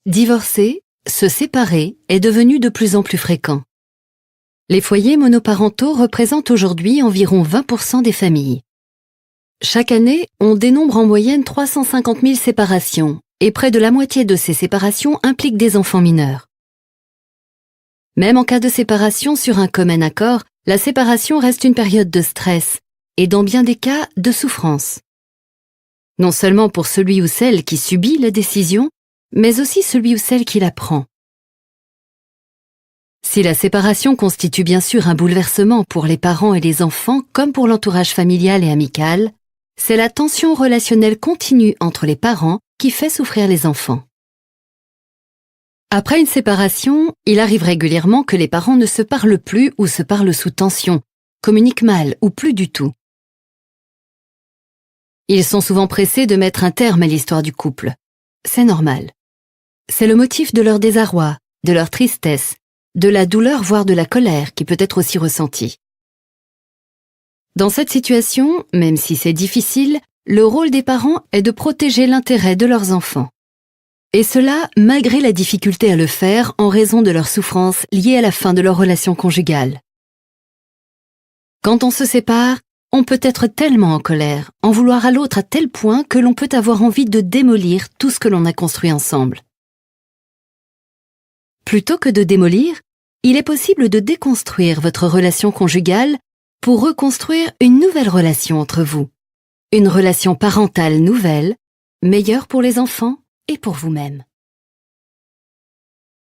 Divorcer, se séparer est devenu de plus en plus fréquent. Les foyers monoparentaux représentent aujourd'hui environ 20% des familles. Chaque année, on dénombre en moyenne 350 000 séparations et près de la moitié de ces séparations impliquent des enfants mineurs. Même en cas de séparation sur un commun accord, la séparation reste une période de stress et dans bien des cas de souffrance. Non seulement pour celui ou celle qui subit la décision, mais aussi celui ou celle qui la prend. Si la séparation constitue bien sûr un bouleversement pour les parents et les enfants comme pour l'entourage familial et amical, c'est la tension relationnelle continue entre les parents qui fait souffrir les enfants. Après une séparation, il arrive régulièrement que les parents ne se parlent plus ou se parlent sous tension, communiquent mal ou plus du tout. Ils sont souvent pressés de mettre un terme à l'histoire du couple. C'est normal. C'est le motif de leur désarroi, de leur tristesse, de la douleur voire de la colère qui peut être aussi ressentie. Dans cette situation, même si c'est difficile, le rôle des parents est de protéger l'intérêt de leurs enfants. Et cela malgré la difficulté à le faire en raison de leur souffrance liée à la fin de leur relation conjugale. Quand on se sépare, on peut être tellement en colère, en vouloir à l'autre à tel point que l'on peut avoir envie de démolir tout ce que l'on a construit ensemble. Plutôt que de démolir, il est possible de déconstruire votre relation conjugale pour reconstruire une nouvelle relation entre vous. Une relation parentale nouvelle, meilleure pour les enfants et pour vous-même.